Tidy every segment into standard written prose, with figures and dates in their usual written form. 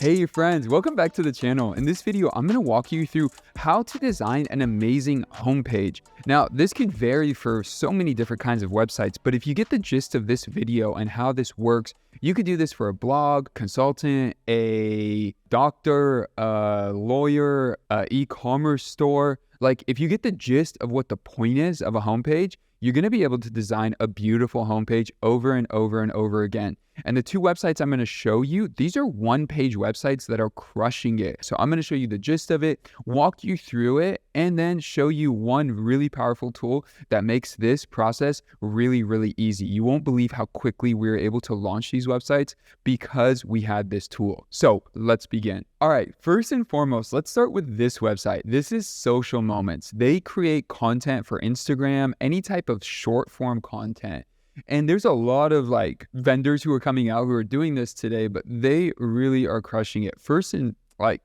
Hey friends, welcome back to the channel. In this video, I'm going to walk you through how to design an amazing homepage. Now, this can vary for so many different kinds of websites, but if you get the gist of this video and how this works, you could do this for a blog, consultant, a doctor, a lawyer, a e-commerce store. Like, if you get the gist of what the point is of a homepage, you're going to be able to design a beautiful homepage over and over and over again. And the two websites I'm going to show you, these are one-page websites that are crushing it. So I'm going to show you the gist of it, walk you through it, and then show you one really powerful tool that makes this process really, really easy. You won't believe how quickly we were able to launch these websites because we had this tool. So let's begin. All right, first and foremost, let's start with this website. This is Social Moments. They create content for Instagram, any type of short form content. And there's a lot of like vendors who are coming out who are doing this today, but they really are crushing it. First, in like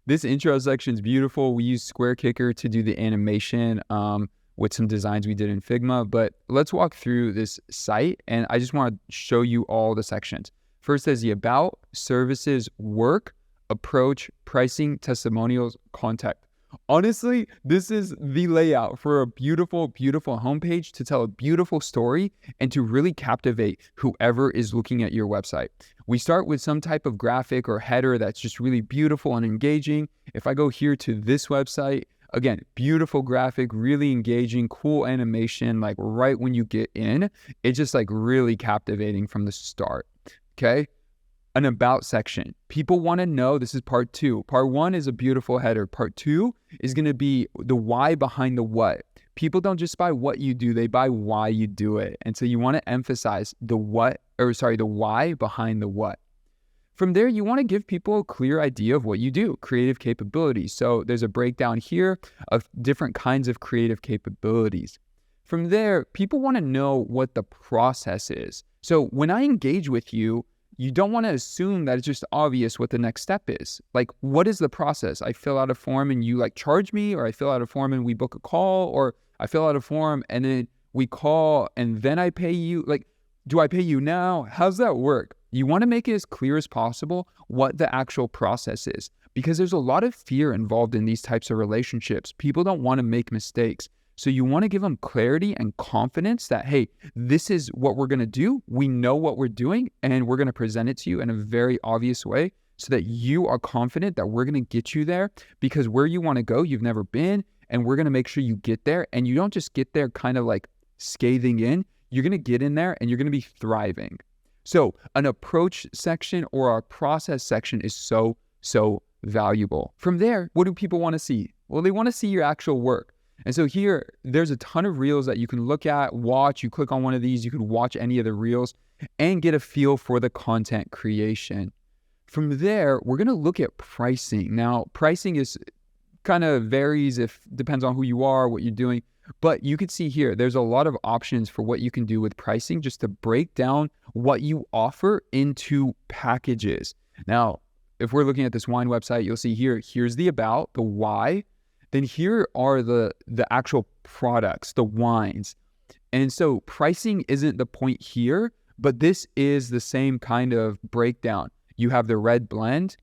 this intro section is beautiful. We use Square Kicker to do the animation with some designs we did in Figma. But let's walk through this site, and I just want to show you all the sections. First, there's the about, services, work, approach, pricing, testimonials, contact. Honestly, this is the layout for a beautiful, beautiful homepage to tell a beautiful story and to really captivate whoever is looking at your website. We start with some type of graphic or header that's just really beautiful and engaging. If I go here to this website, again, beautiful graphic, really engaging, cool animation, like right when you get in, it's just like really captivating from the start, okay? An about section. People want to know, this is part two. Part one is a beautiful header. Part two is going to be the why behind the what. People don't just buy what you do, they buy why you do it. And so you want to emphasize the why behind the what. From there, you want to give people a clear idea of what you do, creative capabilities. So there's a breakdown here of different kinds of creative capabilities. From there, people want to know what the process is. So when I engage with you, you don't want to assume that it's just obvious what the next step is. Like, what is the process? I fill out a form and you like charge me, or I fill out a form and we book a call, or I fill out a form and then we call and then I pay you. Like, do I pay you now? How's that work? You want to make it as clear as possible what the actual process is, because there's a lot of fear involved in these types of relationships. People don't want to make mistakes. So you want to give them clarity and confidence that, hey, this is what we're going to do. We know what we're doing, and we're going to present it to you in a very obvious way so that you are confident that we're going to get you there, because where you want to go, you've never been, and we're going to make sure you get there. And you don't just get there kind of like scathing in. You're going to get in there and you're going to be thriving. So an approach section or a process section is so valuable. From there, what do people want to see? Well, they want to see your actual work. And so here, there's a ton of reels that you can look at, watch. You click on one of these, you can watch any of the reels and get a feel for the content creation. From there, we're going to look at pricing. Now, pricing is kind of varies, depends on who you are, what you're doing. But you can see here, there's a lot of options for what you can do with pricing, just to break down what you offer into packages. Now, if we're looking at this wine website, you'll see here, here's the about, the why. Then here are the actual products, the wines. And so pricing isn't the point here, but this is the same kind of breakdown. You have the red blend,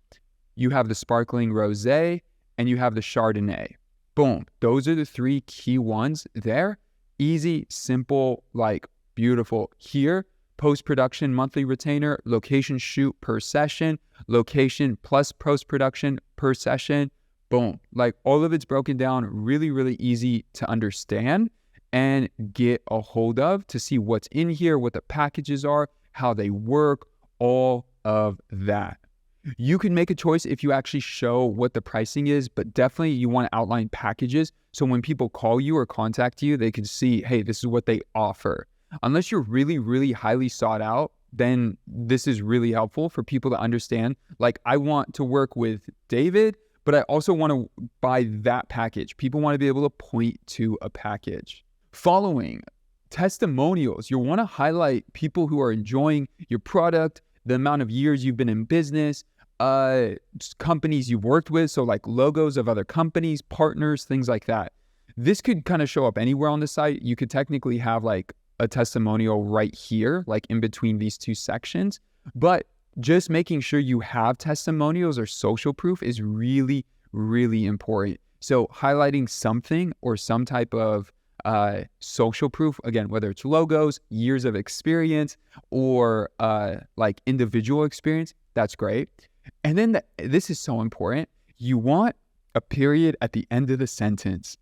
you have the sparkling rosé, and you have the Chardonnay. Boom. Those are the three key ones there. Easy, simple, like beautiful. Here, post-production monthly retainer, location shoot per session, location plus post-production per session. Boom. Like all of it's broken down, really, really easy to understand and get a hold of, to see what's in here, what the packages are, how they work, all of that. You can make a choice if you actually show what the pricing is, but definitely you want to outline packages. So when people call you or contact you, they can see, hey, this is what they offer. Unless you're really, really highly sought out, then this is really helpful for people to understand. Like, I want to work with David, but I also want to buy that package. People want to be able to point to a package. Following, testimonials. You'll want to highlight people who are enjoying your product, the amount of years you've been in business, companies you've worked with. So like logos of other companies, partners, things like that. This could kind of show up anywhere on the site. You could technically have like a testimonial right here, like in between these two sections. But just making sure you have testimonials or social proof is really, really important. So highlighting something or some type of social proof, again, whether it's logos, years of experience, or like individual experience, that's great. And then this is so important. You want a period at the end of the sentence.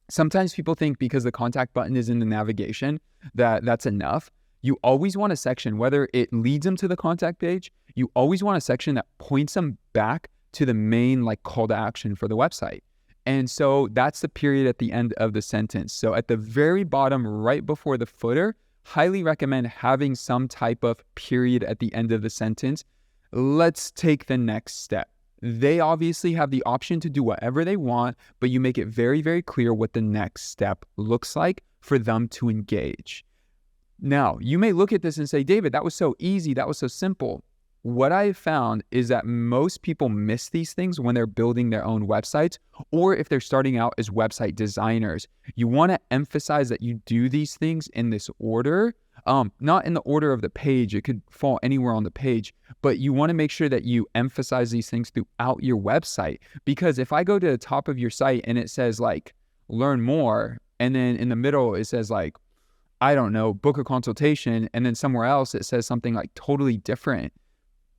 Sometimes people think because the contact button is in the navigation that's enough. You always want a section, whether it leads them to the contact page, you always want a section that points them back to the main like call to action for the website. And so that's the period at the end of the sentence. So at the very bottom, right before the footer, highly recommend having some type of period at the end of the sentence. Let's take the next step. They obviously have the option to do whatever they want, but you make it very, very clear what the next step looks like for them to engage. Now, you may look at this and say, David, that was so easy. That was so simple. What I have found is that most people miss these things when they're building their own websites, or if they're starting out as website designers. You want to emphasize that you do these things in this order, not in the order of the page. It could fall anywhere on the page, but you want to make sure that you emphasize these things throughout your website. Because if I go to the top of your site and it says like, learn more, and then in the middle it says like, I don't know, book a consultation, and then somewhere else it says something like totally different,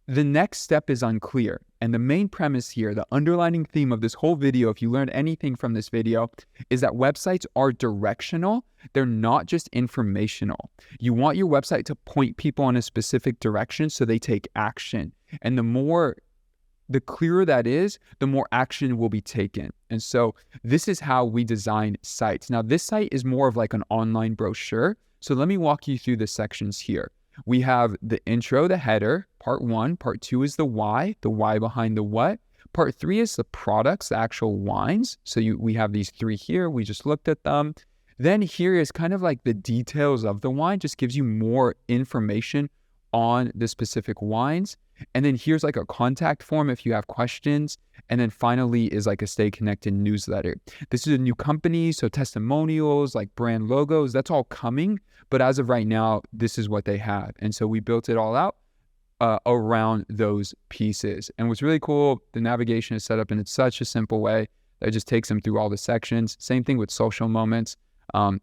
the next step is unclear. And the main premise here, the underlining theme of this whole video, if you learned anything from this video, is that websites are directional. They're not just informational. You want your website to point people in a specific direction so they take action. And the clearer that is, the more action will be taken. And so this is how we design sites. Now, this site is more of like an online brochure. So let me walk you through the sections here. We have the intro, the header, part 1. Part 2 is the why behind the what. Part 3 is the products, the actual wines. So we have these 3 here. We just looked at them. Then here is kind of like the details of the wine, just gives you more information on the specific wines. And then here's like a contact form if you have questions. And then finally is like a stay connected newsletter. This is a new company, so testimonials, like brand logos, that's all coming. But as of right now, this is what they have. And so we built it all out around those pieces. And what's really cool, the navigation is set up in such a simple way that it just takes them through all the sections. Same thing with social moments.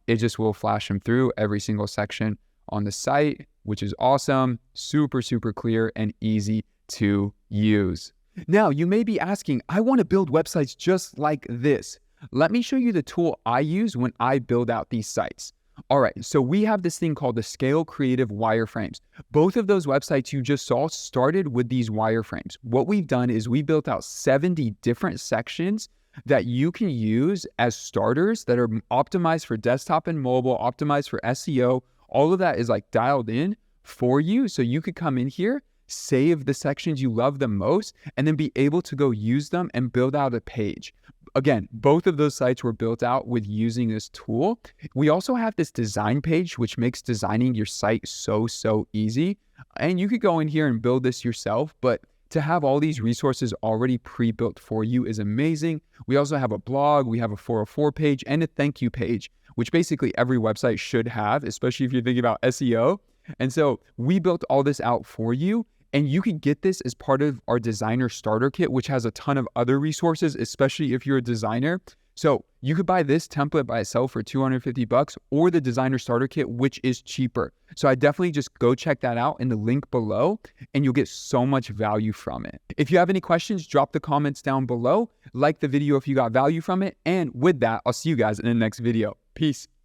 It just will flash them through every single section on the site, which is awesome, super, super clear and easy to use. Now, you may be asking, I want to build websites just like this. Let me show you the tool I use when I build out these sites. All right, so we have this thing called the Scale Creative Wireframes. Both of those websites you just saw started with these wireframes. What we've done is we built out 70 different sections that you can use as starters that are optimized for desktop and mobile, optimized for SEO. All of that is like dialed in for you. So you could come in here, save the sections you love the most, and then be able to go use them and build out a page. Again, both of those sites were built out with using this tool. We also have this design page, which makes designing your site so easy. And you could go in here and build this yourself, but to have all these resources already pre-built for you is amazing. We also have a blog, we have a 404 page and a thank you page, which basically every website should have, especially if you're thinking about SEO. And so we built all this out for you. And you can get this as part of our designer starter kit, which has a ton of other resources, especially if you're a designer. So you could buy this template by itself for $250 or the designer starter kit, which is cheaper. So I definitely just go check that out in the link below and you'll get so much value from it. If you have any questions, drop the comments down below. Like the video if you got value from it. And with that, I'll see you guys in the next video. Peace.